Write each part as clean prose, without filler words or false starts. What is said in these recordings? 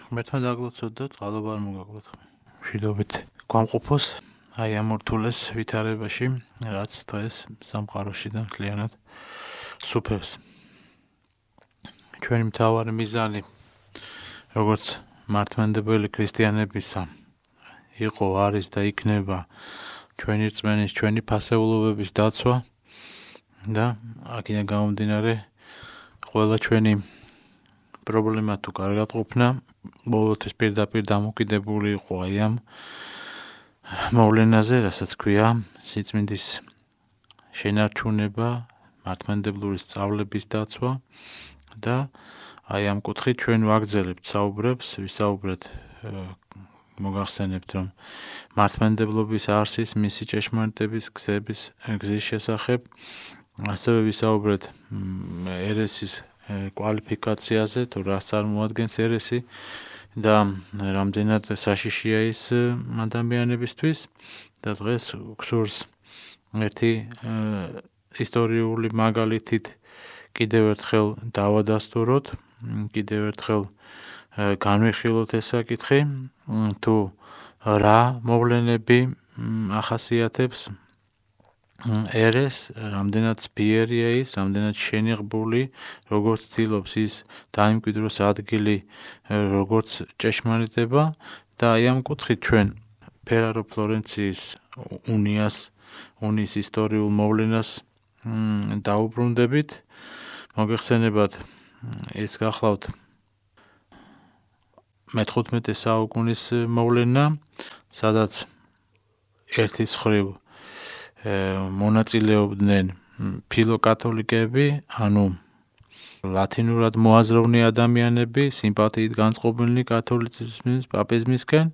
ღმერთმა დაგლოცოთ და წყალობა არ მოგაკლოთ. მშვიდობით გვამყოფოს აი ამ ურთულეს ვითარებაში, რაც დღეს სამყაროში და მთლიანად სუფევს. ჩვენი მთავარი მიზანი, როგორც მართლმადიდებელი ქრისტიანებისა, იყო, არის და იქნება ჩვენი რწმენის, ჩვენი ფასეულობების დაცვა და აქედან გამომდინარე ყველა ჩვენი პრობლემა თუ კარგად ყოფნა ყოველთვის პირდაპირ დამოკიდებული იყო აი ამ მოვლენაზე, რასაც ქვია სიწმინდის შენარჩუნება, მართლმადიდებლური სწავლების დაცვა და აი ამ კუთხით ჩვენ ვაგრძელებთ საუბრებს, ვისაუბრეთ მოგახსენებთ, რომ მართლმადიდებლობის არსის, მისი ჭეშმარიტების გზის შესახებ, ასევე ვისაუბრეთ ერესის კვალიფიკაციაზე, თუ რას წარმოადგენს ერესი და რამდენად საშიშია ის ადამიანებისთვის და დღეს გსურს ერთი ისტორიული მაგალითით კიდევ ერთხელ დავადასტუროთ, კიდევ ერთხელ განვიხილოთ ეს საკითხი, თუ რა მოვლენები ახასიათებს ერეს, რამდენად ძლიერია ის, რამდენად შენიღბული, როგორც ცდილობს ის დაიმკვიდროს ადგილი, როგორც ჭეშმარიტება და აი ამ კუთხით ჩვენ ფერარო ფლორენციის უნიის ისტორიულ მოვლენას დაუბრუნდებით. მოგეხსენებათ, ეს გახლავთ მე-15 საუკუნის მოვლენა, სადაც ერთის მხრივ მონაწილეობდნენ ფილოკათოლიკები, ანუ ლათინურად მოაზროვნე ადამიანები, სიმპათიით განწყობილნი კათოლიციზმის, პაპიზმისკენ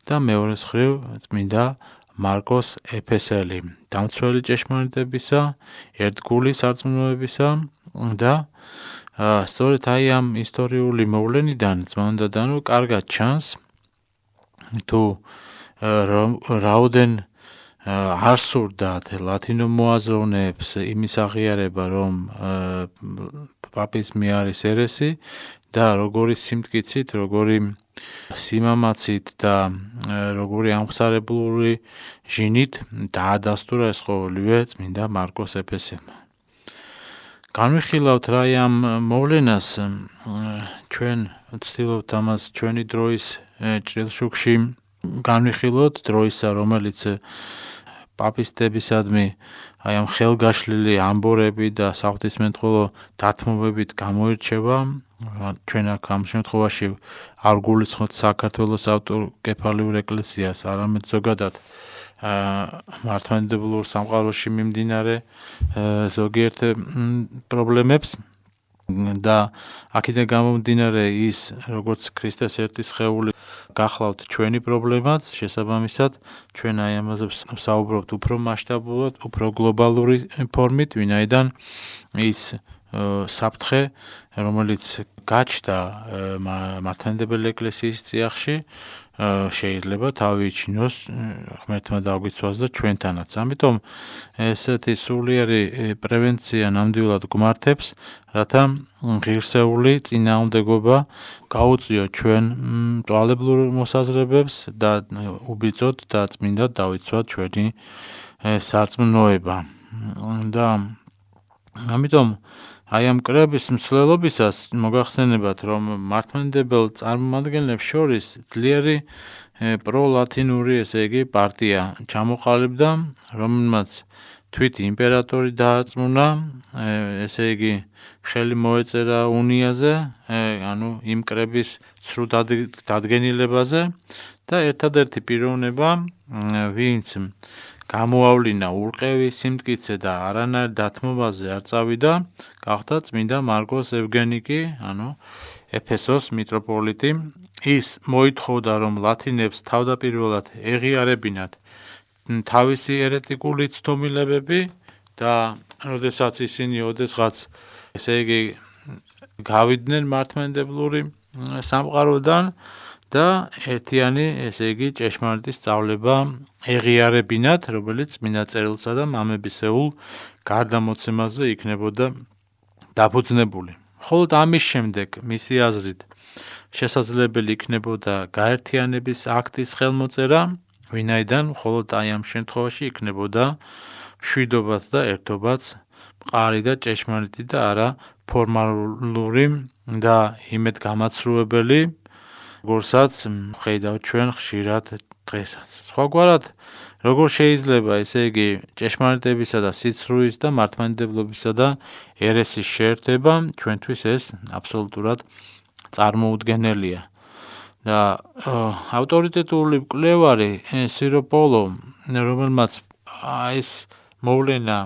და მეორე მხრივ წმინდა მარკოს ეფესელი, დამცველი ჭეშმარიტებისა, ერთგული სარწმუნოებისა და სწორედ აი ამ ისტორიული მოვლენიდან წმენდადანო კარგად ჩანს, თუ რაოდენ არ სურდათ ლათინო მოაზროვნეებს იმის აღიარება, რომ პაპიზმი არის ერესი და როგორი სიმტკიცით, როგორი სიმამაცით და როგორი ამხსარებლური ჟინით დაადასტურა ეს ყოველივე წმინდა მარკოს ეფესელმა. განვიხილავთ რა ამ მოვლენას, ჩვენ ვცდილობთ ამას ჩვენი დროის ჭრილშუქში განვიხილოთ, დროისა, რომელიც პაპისტებისადმი აი ამ ხელგაშლილი ამბორები და საღვთისმეტყველო დათმობებით გამოირჩევა. ჩვენ აქ ამ შემთხვევაში არ გულისხმობთ საქართველოს ავტოკეფალიურ ეკლესიას, არამედ ზოგადად მართლმადიდებლურ სამყაროში მიმდინარე ზოგიერთ პრობლემებს და აქედან გამომდინარე ის, როგორც ქრისტეს ერთი სხეული გახლავთ ჩვენი პრობლემაც, შესაბამისად ჩვენ აი ამაზე ვსაუბრობთ უფრო მასშტაბურად, უფრო გლობალური ფორმით, ვინაიდან ის საფრთხე, რომელიც გაჩნდა მართლმადიდებელი ეკლესიის წიაღში, შეიძლება თავი იჩინოს ღმერთმა დაგვიცვას და ჩვენთანაც. ამიტომ ესეთი სულიერი პრევენცია ნამდვილად გვმართებს, რათა ღირსეული წინააღმდეგობა გაუწიოთ ჩვენ მტვალებლურ მოსაზრებებს და უბიძოთ და წმინდად დავიცვათ ჩვენი სარწმუნოება. და ამიტომ აი ამ კრების მსვლელობისას მოგახსენებათ, რომ მართლმადიდებელ წარმომადგენლებს შორის ძლიერი პროლათინური, ესე იგი, პარტია ჩამოყალიბდა, რომელმაც თვით იმპერატორი დაარწმუნა, ესე იგი, ხელი მოეწერა უნიაზე, ანუ იმ კრების ცრუ დადგენილებაზე და ერთადერთი პიროვნება, ვინც გამოავლინა ურყევი სიმტკიცე და არანაირ დათმობაზე არ წავიდა, გახდა წმინდა მარკოს ევგენიკი, ანუ ეფესოს მიტროპოლიტი. ის მოითხოვდა, რომ ლათინებს თავდაპირველად ეღიარებინათ თავისი ერეტიკული ცდომილებები და როდესაც ისინი ოდესღაც, ესე იგი, გავიდნენ მართლმადიდებლური სამყაროდან და ერთიანი, ესე იგი, ჭეშმარიტი სწავლება ეღიარებინათ, რომელიც წმინდა წერილსა და მამებისეულ გარდამოცემაზე იქნებოდა დაფუძნებული. მხოლოდ ამის შემდეგ მისი აზრით შესაძლებელი იქნებოდა გაერთიანების აქტის ხელმოწერა, ვინაიდან მხოლოდ აი ამ შემთხვევაში იქნებოდა მშვიდობაც და ერთობაც მყარი და ჭეშმარიტი და არა ფორმალური და იმედგამაცრუებელი, როგორსაც ხედავთ ჩვენ ხშირად დღესაც. სხვაგვარად, როგორ შეიძლება ესე იგი ჭეშმარიტებისა და სიცრუის და მართლმადიდებლობისა და ერესის შეერთება, ჩვენთვის ეს აბსოლუტურად წარმოუდგენელია. და ავტორიტეტული მკვლევარი სიროპოლო, რომელმაც ეს მოვლენა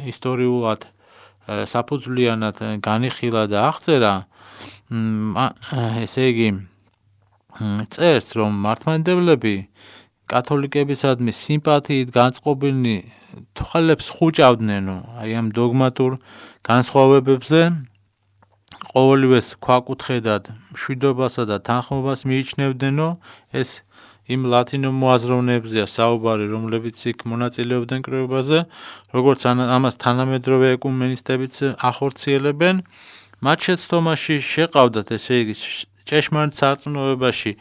ისტორიულად საფუძვლიანად განიხილა და აღწერა, ესე იგი წერს, რომ მართლმადიდებლები კათოლიკებისადმი სიმპათიით განწყობილნი თვალებს ხუჭავდნენ აი ამ დოგმატურ განსხვავებებზე, ყოველივეს ქვაკუთხედად მშვიდობასა და თანხმობას მიიჩნევდნენო. ეს იმ ლათინო მოაზროვნეებზეა საუბარი, რომლებიც იქ მონაწილეობდნენ კრებაზე, როგორც ამას თანამედროვე ეკუმენისტებიც ახორციელებენ. მათ შეცდომაში შეყავდათ, ესე იგი, ჭეშმარიტ სარწმუნოებაში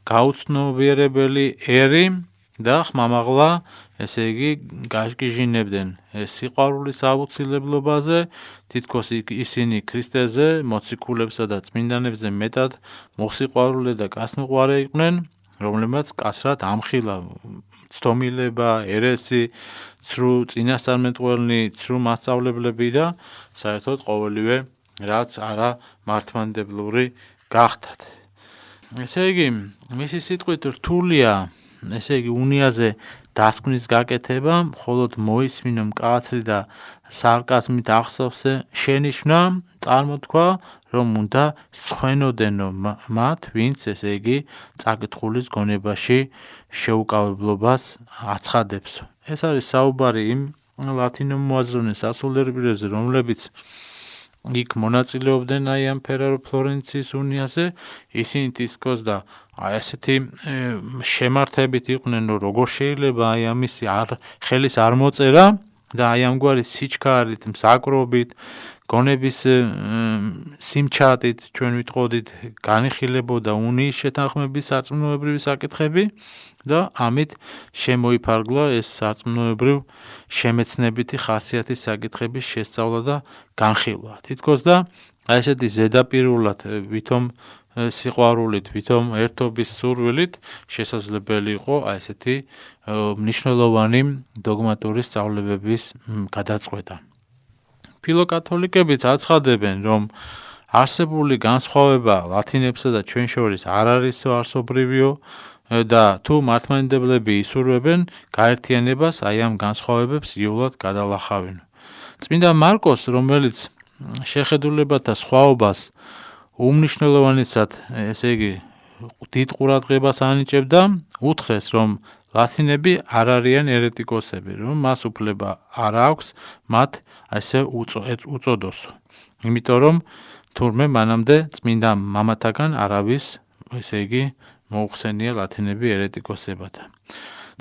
გაუცნობიერებელი ერი და ხმამაღლა, ესე იგი, გაშგიჟინებდნენ სიყვარულის აუცილებლობაზე, თითქოს ისინი ქრისტეზე, მოციქულებსა და წმინდანებზე მეტად მოხსიყვარულე და გასმიყვარე იყვნენ, რომლებმაც კასრად ამხილა ცდომილება, ერესი, ცრუ წინასწარმეტყველნი, ცრუ მასწავლებლები და საერთოდ ყოველივე, რაც არა მართლმადიდებლური გახდათ. ესე იგი, მისი სიტყვით რთულია, ესე იგი, უნიაზე დასკვნის გაკეთება, მხოლოდ მოისმინო მკაცრი და სარკაზმით ახსოვსე შენიშვნა, წარმოთქვა, რომ უნდა სცხვენოდენო მათ, ვინც, ესე იგი, წაკითხulis გონებაში შეუკავებლობას აცხადებს. ეს არის საუბარი იმ ლათინო მოაზროვნე სასულიერო პირებზე, რომლებიც იქ მონაწილეობდნენ აი ამ ფერარო ფლორენციის უნიაზე, ისინი თითქოს და აი ესეთი შემართებით იყვნენ, რომ როგორ შეიძლება აი ამისი ხელის არ მოწერა და აი ამგვარი სიჩქარით, მსაკრობით, გონების სიმჩატით ჩვენ ვიტყოდით განიხილებოდა უნიის შეთანხმების სარწმუნოებრივი საკითხები და ამით შემოიფარგლა ეს სარწმუნოებრივ შემეცნებითი ხასიათის საკითხების შესწავლა და განხილვა. თითქოს და აი ესეთი ზედაპირულად ვითომ სიყვარულით, ვითომ ერთობის სურვილით შესაძლებელი იყო აი ესეთი მნიშვნელოვანი დოგმატური სწავლებების გადაწყვეტა. ფილოკათოლიკებიც აცხადებენ, რომ არსებული განსხვავება ლათინებსა და ჩვენ შორის არ არის არსობრივიო და თუ მართლმადიდებლები ისურვებენ გაერთიანებას, აი ამ განსხვავებებს იოლად გადალახავენ. წმინდა მარკოს, რომელიც შეხედულებათა სხვაობას უმნიშვნელოვანესად, ესე იგი, დიდ ყურადღებას ანიჭებდა, უთხრეს, რომ ლათინები არ არიან ერეტიკოსები, რომ მას უფლება არ აქვს მათ ასე უწოდოსო. იმიტომ რომ თურმე მანამდე წმინდა მამათაგან არავის, ესე იგი, მოუხსენია ლათინები ერეტიკოსებად.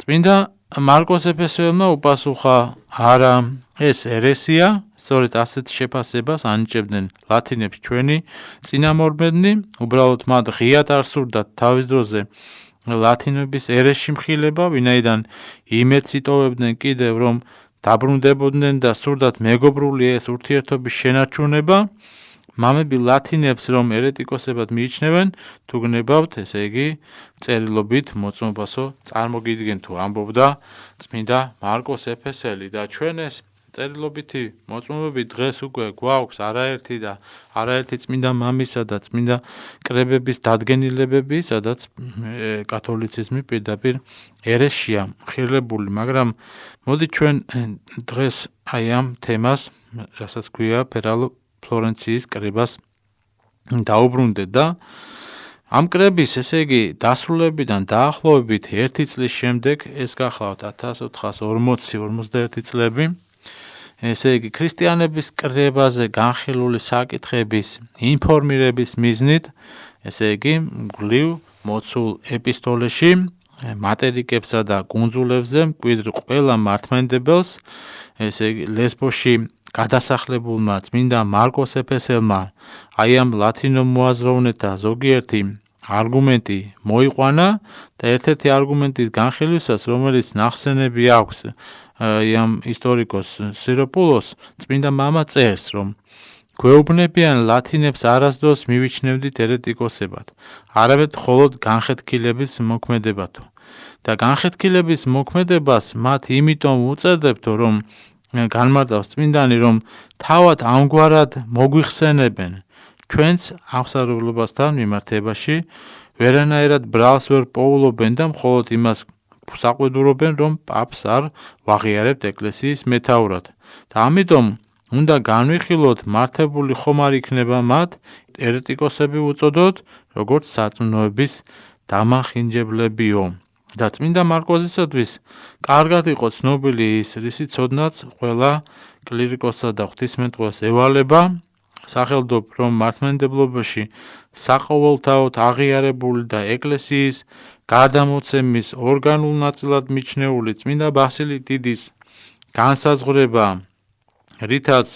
წმინდა მარკოს ეფესოელმა უპასუხა, არა, ეს ერესია, სწორედ ასეთ შეფასებას ანიჭებდნენ ლათინებს ჩვენი წინამორბედნი, უბრალოდ მათ ღიად არ სურდათ თავის დროზე ლათინების ერესში მხილება, ვინაიდან იმედს იტოვებდნენ კიდევ, რომ დაბრუნდებოდნენ და სურდათ მეგობრული ეს ურთიერთობის შენარჩუნება, მამები ლათინებს რომ ერეტიკოსებად მიიჩნევენ, თუ გნებავთ, ესე იგი, წერილობით მოწმობასო წარმოგიდგენ თუ ამბობდა წმინდა მარკოს ეფესელი და ჩვენ ეს წერილობითი მოწმობები დღეს უკვე გვაქვს არაერთი წმინდა მამისა და წმინდა კრებების დადგენილებები, სადაც კათოლიციზმი პირდაპირ ერესშია ხილებული, მაგრამ მოდი ჩვენ დღეს აი ამ თემას, რასაც ქვია ფერალო ფლორენციის კრებას დაუბრუნდეთ და ამ კრების, ესე იგი, დასრულებიდან დაახლოებით 1 წლის შემდეგ, ეს გახლავთ 1440-51 წლები, ესე იგი, ქრისტიანების კრებაზე განხილული საკითხების ინფორმირების მიზნით, ესე იგი, მგლივ მოცულ ეპისტოლეში მატერიკებსა და კუნძულებზე მკვიდრ ყველა მართლმადიდებელს, ესე იგი, ლესბოში გადასახლებულმა წმინდა მარკოს ეფესელმა აი ამ ლათინო მოაზროვნეთა ზოგიერთი არგუმენტი მოიყვანა და ერთ-ერთი არგუმენტის განხილვისას, რომელიც ნახსენები აქვს ამ ისტორიკოს სიროპულოს, წმინდა მამა წერს, რომ გვეუბნებიან ლათინებს არასდროს მივიჩნევდით ერეტიკოსებად, არამედ მხოლოდ განხეთქილების მოქმედებათო. და განხეთქილების მოქმედებას მათ იმიტომ უწოდებთო, რომ განმარტავს წმინდანი, რომ თავად ამგვარად მოგვიხსენებენ ჩვენს აღსარულობასთან მიმართებაში, ვერანაირად ბრალს ვერ პოულობენ და მხოლოდ იმას საყვედურობენ, რომ პაპს არ ვაღიარებთ ეკლესიის მეთაურად. და ამიტომ უნდა განვიხილოთ, მართებული ხომ არ იქნება მათ ერეტიკოსები უწოდოთ, როგორც საწმნოების დამახინჯებლებიო. და წმინდა მარკოზისათვის კარგად იყო ცნობილი ის, რისი ცოდნაც ყველა კლირიკოსსა და ღვთისმეტყველს ევალება, სახელდობ, რომ მართლმადიდებლობაში საყოველთაოდ აღიარებული და ეკლესიის გადამოცემის ორგანულ ნაწილად მიჩნეული წმინდა ბასილი დიდის განსაზღვრება, რითაც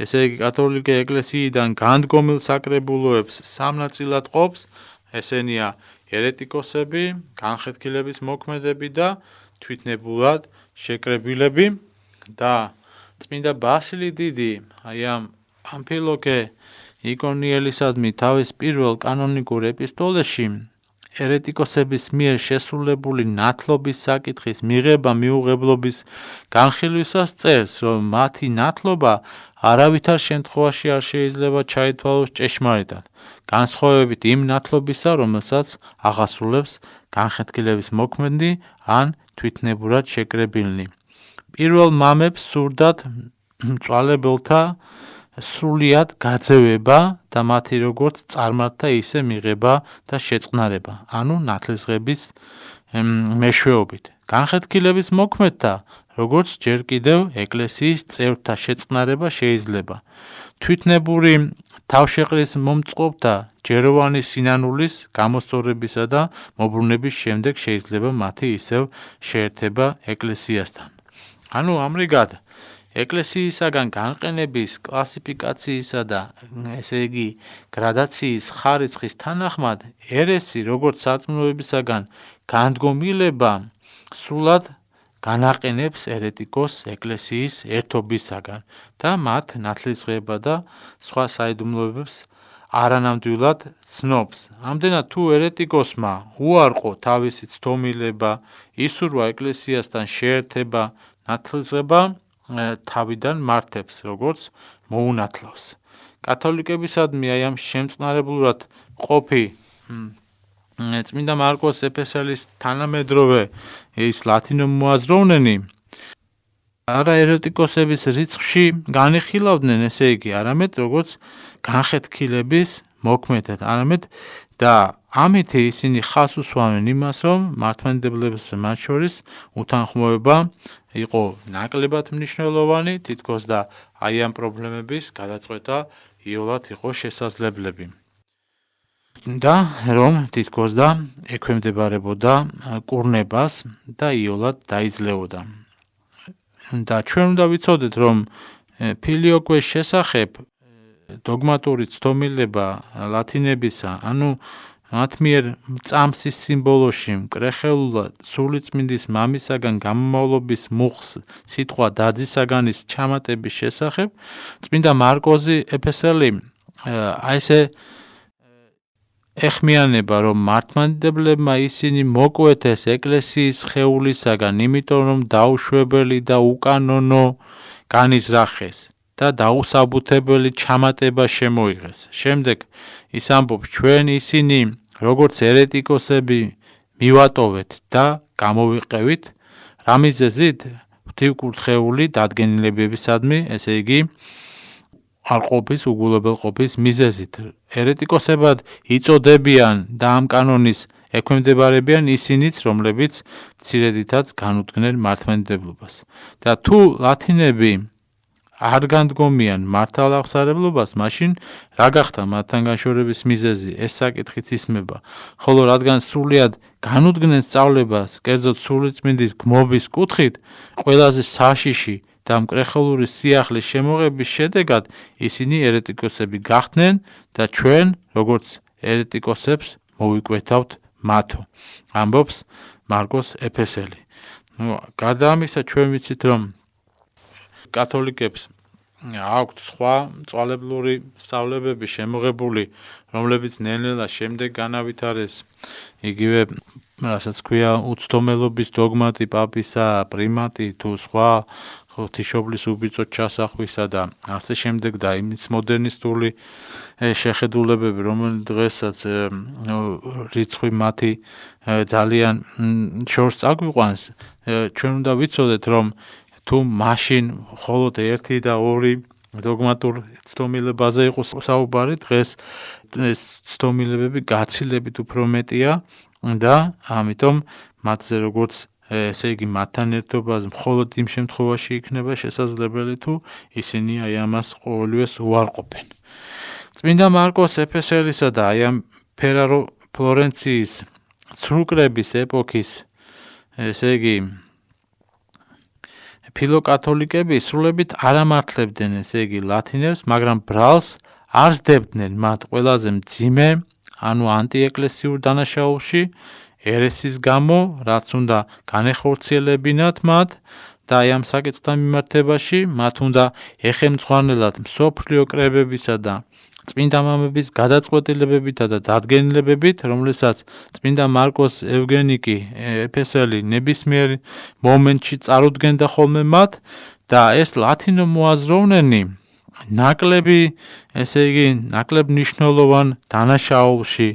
ესე იგი კათოლიკე ეკლესიიდან განდგომილ საკრებულოებს სამ ნაწილად ყოფს, ესენია ერეტიკოსები, განხეთქილების მოქმედები და თვითნებურად შეკრებილები. და წმინდა ბასილი დიდი აი ამ ამფილოქე იკონიელისადმი თავის პირველ კანონიკურ ეპისტოლეში ერეტიკოსების მიერ შესრულებული ნათლობის საკითხის მიღება-მიუღებლობის განხილვისას წერს, რომ მათი ნათლობა არავითარ შემთხვევაში არ შეიძლება ჩაითვალოს ჭეშმარიტად, განსხვავებით იმ ნათლობისა, რომელსაც აღასრულებს განხეთქილების მოქმედი ან თვითნებურად შეკრებილნი. პირველ მამებს სურდათ მწვალებელთა სრულიად გაძევება და მათი როგორც წარმართთა ისე მიღება და შეწყნარება, ანუ ნათლისღების მეშვეობით. განხეთქილების მოქმედთა, როგორც ჯერ კიდევ ეკლესიის წევრთა შეწყნარება შეიძლება. თვითნებური თავშეყრის მომწყობთა ჯეროვანი სინანულის გამოსწორებისა და მობრუნების შემდეგ შეიძლება მათი ისევ შეერთება ეკლესიასთან. ანუ ამრიგად ეკლესიისაგან განყენების კლასიფიკაციისა და ესე იგი გრადაციის ხარისხის თანახმად ერესი როგორც საწმნოებისაგან განდგომილება სრულად განაყენებს ერეტიკოს ეკლესიის ერთობისაგან და მათ ნათლისღება და სხვა საიდუმლოებებს არანამდვილად ცნობს. ამდენად თუ ერეტიკოსმა უარყო თავისი ცდომილება, ისურვა ეკლესიასთან შეერთება, ნათლისღება თავიდან მართებს, როგორც მოუნათლავს. კათოლიკებისადმი აი ამ შემწყნარებლურად ყოფი წმინდა მარკოს ეფესელის თანამედროვე ის ლათინო მოაზროვნენი არა ერეტიკოსების რიცხვში განიხილავდნენ, ესე იგი, არამედ როგორც განხეთქილების მოქმედად, არამედ და ამით ისინი ხას უსვამენ იმას, რომ მართლმადიდებლებს მათ შორის უთანხმოება იყო ნაკლებად მნიშვნელოვანი, თითქოს და აი ამ პრობლემების გადაწყვეტა იოლად იყო შესაძლებლები. და რომ თითქოს და ექვემდებარებოდა კურნებას და იოლად დაიძლეოდა. და ჩვენ უნდა ვიცოდეთ, რომ ფილიოკვეს შესახებ დოგმატური ცდომილება ლათინებისა, ანუ მათ მიერ წამსის სიმბოლოში მკრეხელულად სულიწმინდის მამისაგან გამომავლობის მუხს სიტყვა დაძისაგანის ჩამატების შესახებ წმინდა მარკოზი ეფესელი აი ესე ეხმიანება, რომ მართლმადიდებლებმა ისინი მოკვეთეს ეკლესიის სხეულისაგან, იმიტომ რომ დაუშვებელი და უკანონო განიზრახეს და დაუსაბუთებელი ჩამატება შემოიღეს. შემდეგ ის ამბობს, ჩვენ ისინი როგორც ერეტიკოსები მივატოვეთ და გამოვიყევით რა მიზეზით? ღვთივკურთხეული დადგენილებებისადმი, ესე იგი არყოფის, უგულებელყოფის მიზეზით. ერეტიკოსებად იწოდებიან და ამ კანონის ექვემდებარებიან ისინიც, რომლებიც მცირედითაც განუდგნენ მართლმადიდებლობას. და თუ ლათინები არ განდგომიან მართალ აღსარებლობას, მაშინ რა გახდა მათთან განშორების მიზეზი? ეს საკითხიც ისმება. ხოლო რადგან სრულიად განუდგნენ სწავლებას, კერძოდ სულიწმინდის გმობის კუთხით, ყველაზე საშიში და მკრეხელური სიახლის შემოღების შედეგად ისინი ერეტიკოსები გახდნენ და ჩვენ, როგორც ერეტიკოსებს, მოვიკვეთავთ მათო. ამბობს მარკოს ეფესელი. გარდა ამისა, ჩვენ ვიცით, რომ კათოლიკებს აქვთ სხვა მწვალებლური სწავლებები შემოღებული, რომლებიც ნელ-ნელა შემდეგ განავითარეს იგივე, რასაც ქვია, უცდომელობის დოგმატი პაპისა, პრიმატი თუ სხვა ღვთისმშობლის უბიწოდ ჩასახვისა და ასე შემდეგ და იმის მოდერნისტული შეხედულებები, რომელიც დღესაც რიცხვი მათი ძალიან შორს წაგვიყვანს, ჩვენ უნდა ვიცოდეთ, რომ თუ მაშინ მხოლოდ 1 და 2 დოგმატურ ცდომილებაზე იყოს საუბარი, დღეს ეს ცდომილებები გაცილებით უფრო მეტია და ამიტომ მათზე როგორც ესე იგი მათთან ერთობაზე მხოლოდ იმ შემთხვევაში იქნება შესაძლებელი, თუ ისინი აი ამას ყოველივეს უარყოფენ. წმინდა მარკოს ეფესელისა და აი ამ ფერარო ფლორენციის ცრუკრების ეპოქის ესე იგი ფილოკათოლიკები სრულებით არ ამართლებდნენ ესე იგი ლათინებს, მაგრამ ბრალს არ სდებდნენ მათ ყველაზე მძიმე, ანუ ანტიეკლესიურ დანაშაულში, ერესის გამო, რაც უნდა განეხორციელებინათ მათ და აი ამ საკითხთან მიმართებაში მათ უნდა ეხემძღვანელად მსოფლიო კრებებისა და წმინდა მამების გადაწყვეტილებებითა და დადგენილებებით, რომელსაც წმინდა მარკოს ევგენიკი ეფესელი ნებისმიერ მომენტში წარუდგენდა ხოლმე მათ და ეს ლათინო მოაზროვნენი ნაკლები, ესე იგი, ნაკლებ მნიშვნელოვან დანაშაულში,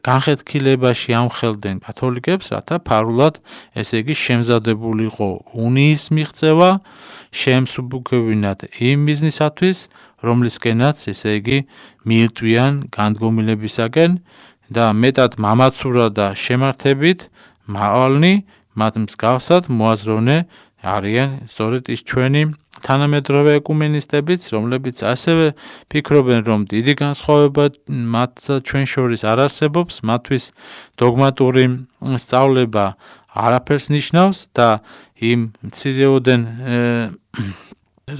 განხეთქილებაში ამხელდნენ კათოლიკებს, რათა ფარულად, ესე იგი, შემზადებულიყო უნიის მიღწევა, შემსუბუქებინათ იმ მიზნისათვის, რომლისკენაც, ესე იგი, მიირთვიან განდგომილებისაკენ და მეტად მამაცურად და შემართებით მავალნი მათ მსგავსად მოაზროვნე არიან სწორედ ის ჩვენი თანამედროვე ეკუმენისტებიც, რომლებიც ასევე ფიქრობენ, რომ დიდი განსხვავება მათსა ჩვენ შორის არ არსებობს, მათთვის დოგმატური სწავლება არაფერს ნიშნავს და იმ მცირეოდენ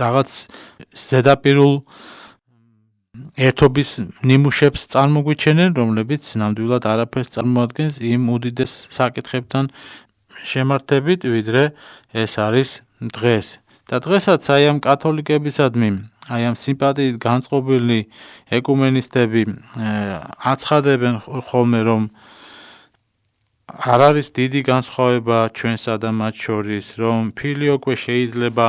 რაღაც ზედაპირულ ერთობის ნიმუშებს წარმოგვიჩენენ, რომლებიც ნამდვილად არაფერს წარმოადგენს იმ უდიდეს საკითხებთან შემართებით, ვიდრე ეს არის დღეს. და დღესაც აი ამ კათოლიკებისადმი, აი ამ სიმპათიით განწყობილი ეკუმენისტები აცხადებენ ხოლმე, რომ არ არის დიდი განსხვავება ჩვენსა და მათ შორის, რომ ფილიოკვე შეიძლება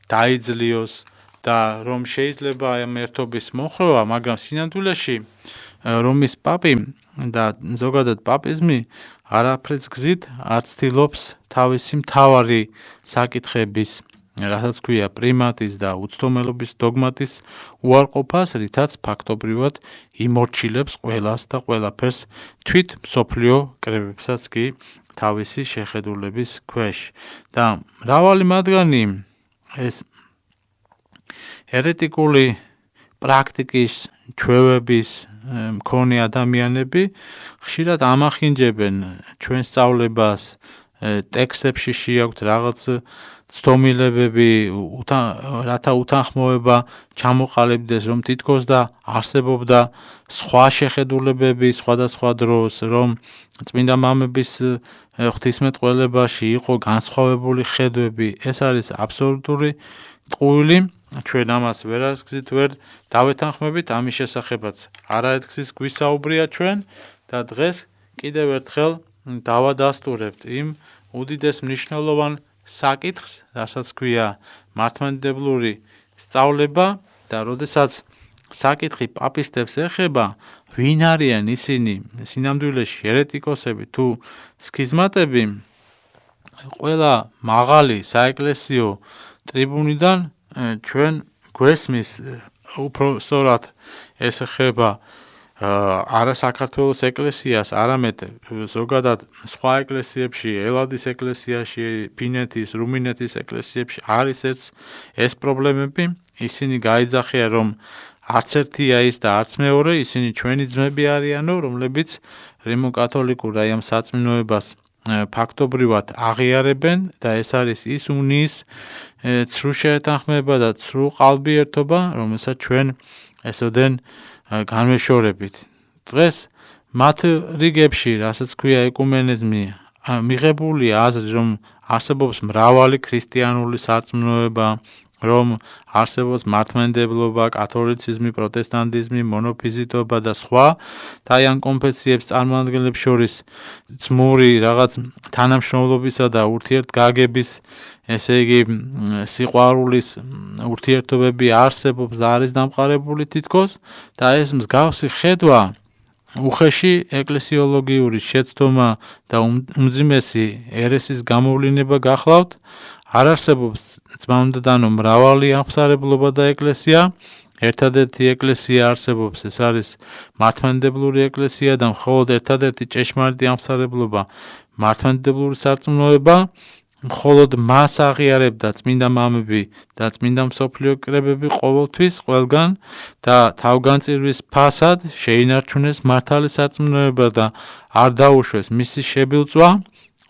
დაიძლიოს და რომ შეიძლება აი ამ ერთობის მოხრევა, მაგრამ სინამდვილეში რომის პაპი და ზოგადად პაპიზმი არაფრით გზით არ ცდილობს თავისი მთავარი საკითხების, რასაც ქვია პრიმატის და უცდომელობის დოგმატის უარყოფას, რითაც ფაქტობრივად იმორჩილებს ყველას და ყველაფერს თვით მსოფლიო კრებებსაც კი თავისი შეხედულების ქვეშ. და მრავალი მათგანი ეს ერეტიკული პრაქტიკის ჩვევების მქონე ადამიანები ხშირად ამახინჯებენ ჩვენ სწავლებას, ტექსტებში შეაქვთ რაღაც ცდომილებები, რათა უთანხმოება ჩამოყალიბდეს, რომ თითქოს და არსებობდა სხვა შეხედულებები სხვადასხვა დროს, რომ წმინდა მამების ღვთისმეტყველებაში იყო განსხვავებული ხედვები. ეს არის აბსოლუტური ტყუილი. ჩვენ ამას ვერასგზით ვერ დავეთანხმებით, ამის შესახებაც არაერთგზის გვისაუბრია ჩვენ და დღეს კიდევ ერთხელ დავადასტურებთ იმ უდიდეს მნიშვნელოვან საკითხს, რასაც ქვია მართლმადიდებლური სწავლება და როდესაც საკითხი პაპისტებს ეხება, ვინ არიან ისინი სინამდვილეში ერეტიკოსები თუ სქიზმატები, ყველა მაღალი საეკლესიო ტრიბუნიდან ჩვენ გვესმის უფრო სწორად ეს ეხება არა საქართველოს ეკლესიას, არამედ ზოგადად სხვა ეკლესიებში, ელადის ეკლესიაში, ფინეთის, რუმინეთის ეკლესიებში არის ეს პრობლემები. ისინი გაიძახიან, რომ არც ერთია ის და არც მეორე, ისინი ჩვენი ძმები არიანო, რომლებიც რიმოკათოლიკურ აი ამ საწმინოებას ფაქტობრივად აღიარებენ და ეს არის ის უნიის ცრუ შეთანხმება და ცრუ ყალბიერთობა, რომელსაც ჩვენ ესოდენ განვეშორებით. დღეს მათ რიგებში, რასაც ქვია ეკუმენიზმი, მიღებულია აზრი, რომ არსებობს მრავალი ქრისტიანული სარწმუნოება, რომ არსებობს მართლმადიდებლობა, კათოლიციზმი, პროტესტანტიზმი, მონოფიზიტობა და სხვა და აი ამ კონფესიებს წარმოადგენლებს შორის ძმური რაღაც თანამშრომლობისა და ურთიერთგაგების, ესე იგი სიყვარულის ურთიერთობები არსებობს და არის დამყარებული თითქოს და ეს მსგავსი ხედვა უხეში ეკლესიოლოგიური შეცდომა და უმძიმესი ერესის გამოვლინება გახლავთ. არ არსებობს ძმაუნდადანო მრავალი აღმსარებლობა და ეკლესია. ერთადერთი ეკლესია არსებობს, ეს არის მართლმადიდებლური ეკლესია და მხოლოდ ერთადერთი ჭეშმარიტი აღმსარებლობა მართლმადიდებლური სარწმუნოება. მხოლოდ მას აღიარებდა წმინდა მამები და წმინდა მსოფლიო კრებები ყოველთვის ყველგან და თავგანწირვის ფასად შეინარჩუნეს მართალი სარწმუნოება და არ დაუშვეს მისი შებილწვა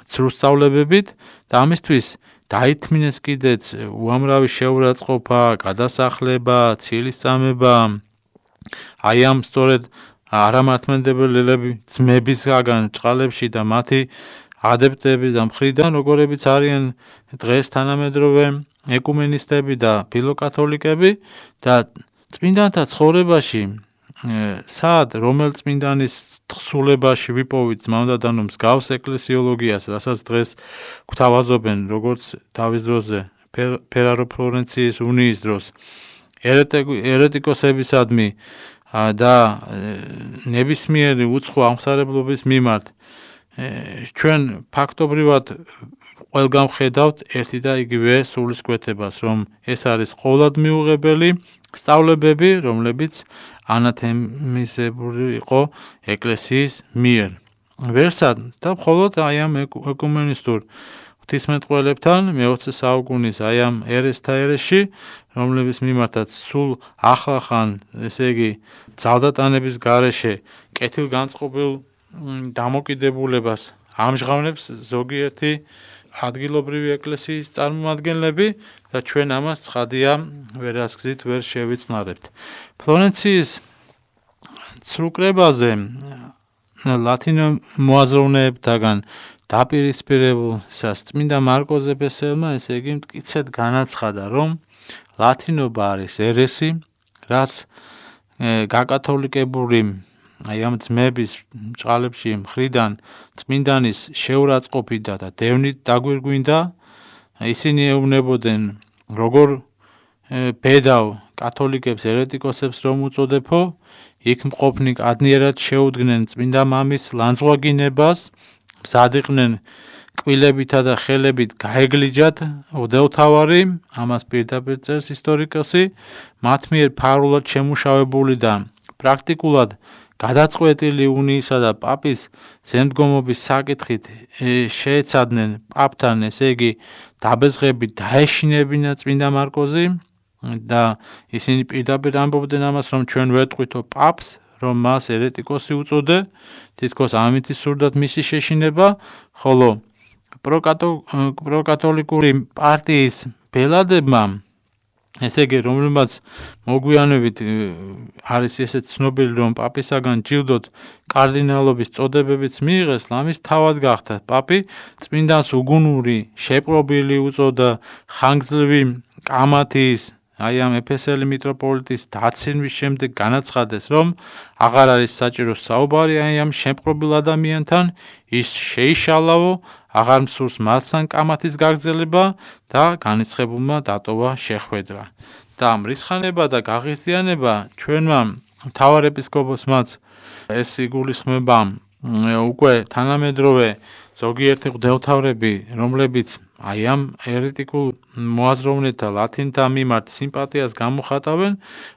ცრუ სწავლებებით და ამისთვის დაითმინეს კიდეც უამრავი შეურაცხყოფა, გადასახლება, ცილისწამება. აი ამ სწორედ არამართლმადიდებლები ძმებისგან ჭყალებში და მათი ადეპტები და მხრიდან, როგორებიც არიან დღეს თანამედროვე ეკუმენისტები და ფილოკათოლიკები და წმინდანთა ცხოვრებაში სად რომელ წმინდანის თხზულებაში ვიპოვით ძმაუნდადანო მსგავს ეკლესიოლოგიას, რასაც დღეს გვთავაზობენ როგორც თავის დროზე ფერარო ფლორენციის უნიის დროს ერეტიკოსებისადმი და ნებისმიერი უცხო აღმსარებლობის მიმართ. ჩვენ ფაქტობრივად ყველგან ვხედავთ ერთი და იგივე სულისკვეთებას, რომ ეს არის ყოვლად მიუღებელი სწავლებები, რომლებიც ანათემიზებული იყო ეკლესიის მიერ. ვერსად და მხოლოდ აი ამ ეკუმენისტურ ღვთისმეტყველებთან მე-20 საუკუნის აი ამ ერესთა ერესში, რომლების მიმართაც სულ ახლახან, ესე იგი ძალდატანების გარეშე კეთილგანწყობილ დამოკიდებულებას ამჟღავნებს ზოგიერთი ადგილობრივი ეკლესიის წარმომადგენლები და ჩვენ ამას ცხადია ვერასგზით ვერ შევიწნარებთ. ფლორენციის ცრუ კრებაზე ლათინო მოაზროვნეებთაგან დაპირისპირებულსას წმინდა მარკოზ ეფესელმა ესე იგი მტკიცედ განაცხადა, რომ ლათინობა არის ერესი, რაც გაკათოლიკებული აი ამ ძმების ჭყალებში მხრიდან წმინდანის შეურაცხყოფიდა და დევნით დაგვირგვინდა. ისინი ეუბნებოდნენ, როგორ ბედავ კათოლიკებს ერეტიკოსებს რომ უწოდებო, იქ მყოფნი კადნიერად შეუდგნენ წმინდა მამის ლანძღვაგინებას, მზად იყვნენ კბილებითა და ხელებით გაეგლიჯათ უდელთავარი, ამას პირდაპირ წერს ისტორიკოსი, მათ მიერ ფარულად შემუშავებული და პრაქტიკულად გადაწყვეტილი უნიისა და პაპის ზემდგომობის საკითხით შეეცადნენ პაპთან, ესე იგი დაბეზღებით დაეშინებინა წმინდა მარკოზი და ისინი პირდაპირ ამბობდნენ ამას, რომ ჩვენ ვერ ტყვითო პაპს, რომ მას ერეტიკოსი უწოდე, თითქოს ამით სურდათ მისი შეშინება, ხოლო პროკათოლიკური პარტიის ბელადებმა, ესე იგი, რომლებმაც მოგვიანებით არის ესეც ცნობილი, რომ პაპისაგან ჯილდოთ კარდინალობის წოდებებიც მიიღეს, ამის თავად გახდა პაპი წმინდანს უგუნური შეპყრობილი უწოდა, ხანგრძლივი კამათის აი ამ ეფესელი მიტროპოლიტის დაცინვის შემდეგ განაცხადეს, რომ აღარ არის საჭირო საუბარი აი ამ შემპყრობილ ადამიანთან, ის შეიშალავო, აღარ მსურს მასთან კამათის გაგრძელება და განიცხებულმა დატოვა შეხვედრა. და მრისხანება და გაღიზიანება ჩვენმა მთავარ ეპისკოპოსმაც ეს იგულისხმება უკვე თანამედროვე ზოგიერთი ღვთელმთავრები, რომლებიც აი ამ ერეტიკულ მოაზროვნეთა ლათინთა მიმართ სიმპათიას გამოხატავენ,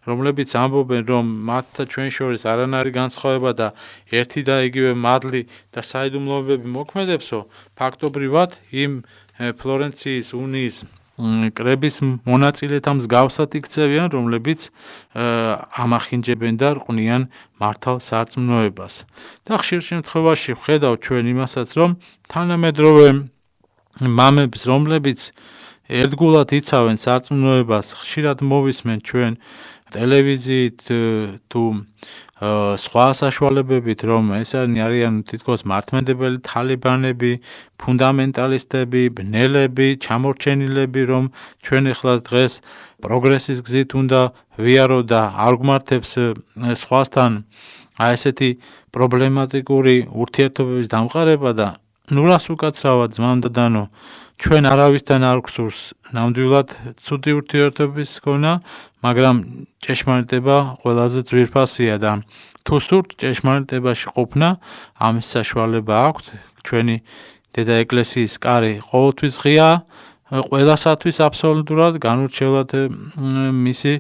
რომლებიც ამბობენ, რომ მათთა ჩვენ შორის არანაირი განსხვავება და ერთი და იგივე მადლი და საიდუმლოებები მოქმედებსო, ფაქტობრივად იმ ფლორენციის უნიის კრების მონაწილეთა მსგავსად იქცევიან, რომლებიც ამახინჯებენ და რყვნიან მართალ სარწმუნოებას. და ხშირ შემთხვევაში ვხედავ ჩვენ იმასაც, რომ თანამედროვე მამებს, რომლებიც ერთგულად იცავენ სარწმუნოებას, ხშირად მოვისმენ ჩვენ ტელევიზიით თუ სხვა საშუალებებით, რომ ეს არიან თითქოს მართლმადიდებელი თალიბანები, ფუნდამენტალისტები, ბნელები, ჩამორჩენილები, რომ ჩვენ ახლა დღეს პროგრესის გზით უნდა ვიაროთ და არ გვმართებს სხვასთან ესეთი პრობლემატიკური ურთიერთობების დამყარება და ნურას უკაცრავად ძმამდადანო ჩვენ არავისთან არ გვსურს ნამდვილად ცუდი ურთიერთობის გონა, მაგრამ ჭეშმარიტება ყველაზე ძვირფასია და თუ სურთ ჭეშმარიტებაში ყოფნა, ამის საშუალება აქვთ. ჩვენი დედა ეკლესიის კარი ყოველთვის ღიაა, ყველასათვის აბსოლუტურად განურჩევლად მისი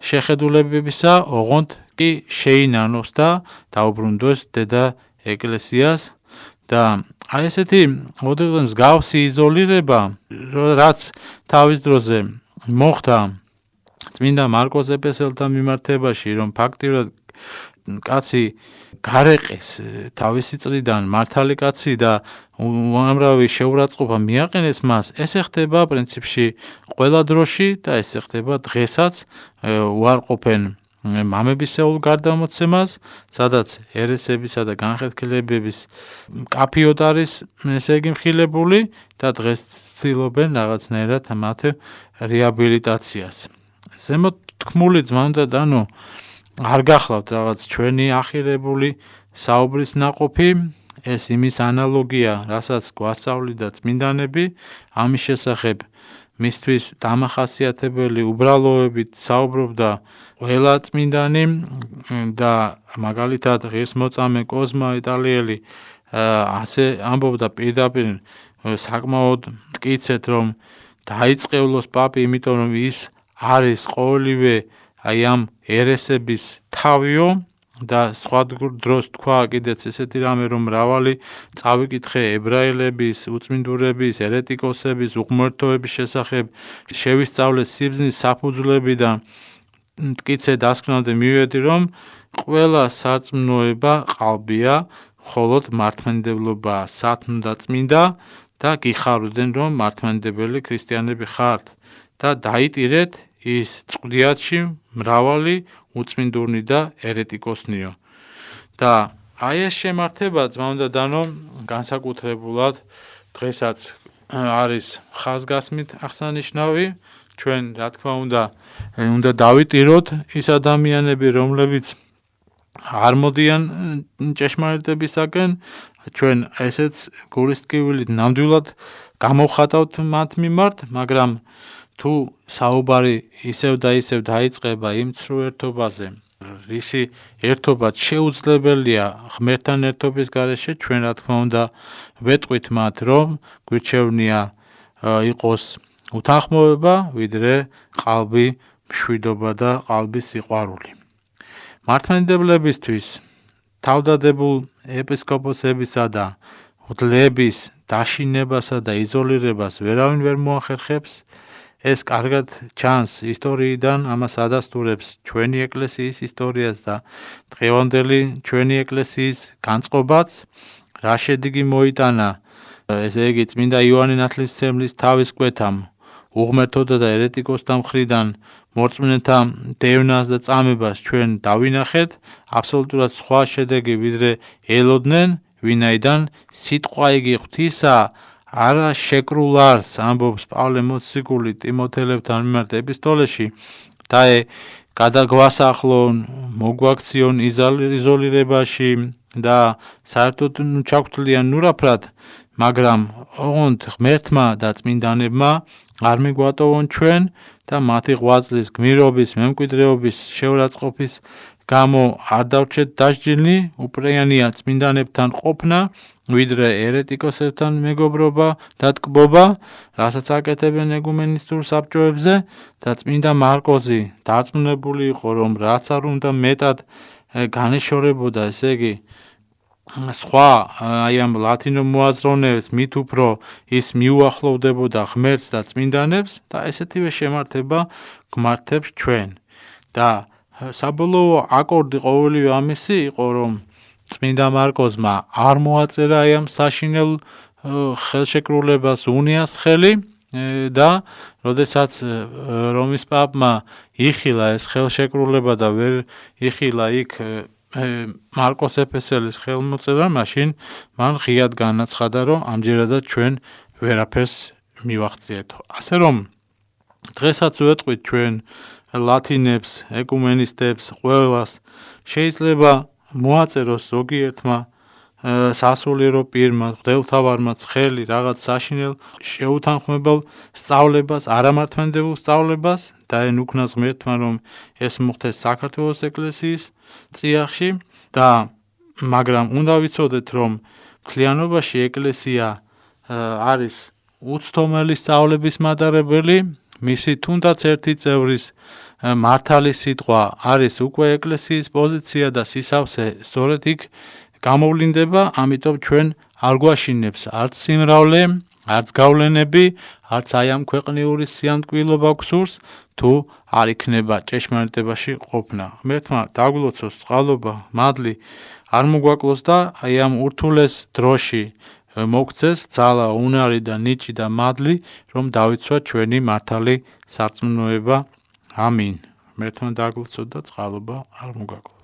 შეხედულებებისა, ოღონდ კი შეინანოს და დაუბრუნდეს დედა ეკლესიას და აი ესეთი ოდესმე მსგავსი იზოლირება, რაც თავის დროზე მოხდა წმინდა მარკოს ეპისელთან მიმართებაში, რომ ფაქტიურად კაცი გარეყეს თავისი წრიდან მართალი კაცი და უამრავი შეურაცხყოფა მიაყენეს მას, ეს ხდება პრინციპში ყველა დროში და ეს ხდება დღესაც უარყოფენ მამებისეულ გარდამოცემას, სადაც ერესებისა და განხეთქილებების მკაფიოდ არის ესე იგი მხილებული და დღეს ცდილობენ რაღაცნაირად მათ რეაბილიტაციას. ზემოთ თქმული ძმამდადანო არ გახლავთ რაღაც ჩვენი ახირებული საუბრის ნაყოფი, ეს იმის ანალოგია, რასაც გვასწავლიდა წმინდანები, ამის შესახებ მისთვის დამახასიათებელი უბრალოებით საუბრობდა ყველა წმინდანი და მაგალითად ღირსმოწამე კოზმა იტალიელი ასე ამბობდა პირდაპირ საკმაოდ მტკიცეთ, რომ დაიწყევლოს პაპი, იმიტომ რომ ის არის ყოველივე აი ამ ერესების თავიო და სხვა დროს თქვა კიდეც ესეთი რამე, რომ მრავალი წავიკითხე ებრაელების, უწმინდურების, ერეტიკოსების, უღმრთოების შესახებ, შევისწავლე სიბზნის საფუძვლები და მტკიცე დასკვნამდე მივედი, რომ ყველა სარწმუნოება ყალბია, მხოლოდ მართლმადიდებლობა სათნო და წმინდა და გიხარდნენ, რომ მართლმადიდებელი ქრისტიანები ხართ და დაიტირეთ ის წყდიათში მრავალი უწმინდურნი და ერეტიკოსნიო. და აი ეს შემართება ძმამდადანო განსაკუთრებულად დღესაც არის ხაზგასმით აღსანიშნავი. ჩვენ რა თქმა უნდა დავიტიროთ ის ადამიანები, რომლებიც არ მოდიან ჭეშმარიტებისაკენ, ჩვენ ესეც გულის ტკივილით ნამდვილად გამოვხატავთ მათ მიმართ, მაგრამ თუ საუბარი ისევ და ისევ დაიწყება იმ ცრუ ერთობაზე, რისი ერთობაც შეუძლებელია ღმერთთან ერთობის გარეშე, ჩვენ რა თქმა უნდა ვეტყვით მათ, რომ გვირჩევნია იყოს უთანხმოება, ვიდრე ყალბი მშვიდობა და ყალბის სიყვარული. მართლმადიდებლებისთვის თავდადებულ ეპისკოპოსებისა და მღვდლების დაშინებასა და იზოლირებას ვერავინ ვერ მოახერხებს. ეს კარგად ჩანს ისტორიიდან, ამას ადასტურებს ჩვენი ეკლესიის ისტორიას და დღევანდელი ჩვენი ეკლესიის განწყობაც, რა შედეგი მოიტანა, ესე იგი წმინდა იოანე ნათლისმცემლის თავის კვეთამ, უღმრთოთა და ერეტიკოსთა მხრიდან მორწმუნეთა დევნას და წამებას ჩვენ დავინახეთ, აბსოლუტურად სხვა შედეგი ვიდრე ელოდნენ, ვინაიდან სიტყვა იგი ღვთისა არა შეკრულ არს, ამბობს პავლე მოციქული ტიმოთელებთან მიმართ ეპისტოლეში და გადაგვასახლონ, მოგვაქციონ იზოლირებაში და საერთოდ ჩაგვთვლიან ნურაფრად, მაგრამ ოღონდ ღმერთმა და წმინდანებმა არ მიგვატოვონ ჩვენ და მათი ღვაწლის გმირობის, მემკვიდრეობის, შეურაცხყოფის გამო არ დავრჩეთ დასჯილნი, უპრეიანია წმინდანებთან ყოფნა, ვიდრე ერეტიკოსებთან მეგობრობა და ტკბობა, რასაც აკეთებენ ეგუმენისტურ საბჭოებზე და წმინდა მარკოზი დარწმუნებული იყო, რომ რაც არ უნდა მეტად განეშორებოდა, ესე იგი სხვა აი ამ ლათინო მოაზროვნეებს მით უფრო ის მიუახლოვდებოდა ღმერთს და წმინდანებს და ესეთივე შემართება გმართებს ჩვენ და საბოლოო აკორდი ყოველივე ამისი იყო რომ წმინდა მარკოზმა არ მოაწერა აი ამ საშინელ ხელშეკრულებას უნიას ხელი და როდესაც რომის პაპმა იხილა ეს ხელშეკრულება და ვერ იხილა იქ მარკოს ეფესელის ხელმოწერა, მაშინ მან ღიად განაცხადა, რომ ამჯერადად ჩვენ ვერაფერს მივახციეთო. ასე რომ დღესაც ვეტყვით ჩვენ ლათინებს, ეკუმენისტებს, ყველას შეიძლება მოაწეროს ზოგიერთმა სასულიერო პირმა, მღვდელმთავარმა ხელი რაღაც საშინელ შეუთანხმებელ სწავლებას, არამართმენდებულ სწავლებას და εν უკნას ღმერთმა რომ ეს მოხდეს საქართველოს ეკლესიის წიაღში და მაგრამ უნდა ვიცოდეთ რომ მთლიანობაში ეკლესია არის უცდომელი სწავლების მატარებელი, მისი თუნდაც ერთი წევრის მართალი სიტყვა არის უკვე ეკლესიის პოზიცია და სისავსე სწორედ იქ გამოვლინდება, ამიტომ ჩვენ არ გვაშინებს არც სიმრავლე, არც გავლენები, არც აი ამ ქვეყნიური სიამტკბილობა გსურს, თუ არ იქნება ჭეშმარიტებაში ყოფნა. ღმერთმა დაგვლოცოს წყალობა, მადლი არ მოგვაკლოს და აი ამ ურთულეს დროში მოგცეს ძალა, უნარი და ნიჭი და მადლი, რომ დავიცვათ ჩვენი მართალი სარწმუნოება. ამინ. ღმერთმა დაგვლოცოს და წყალობა არ მოგვაკლოს.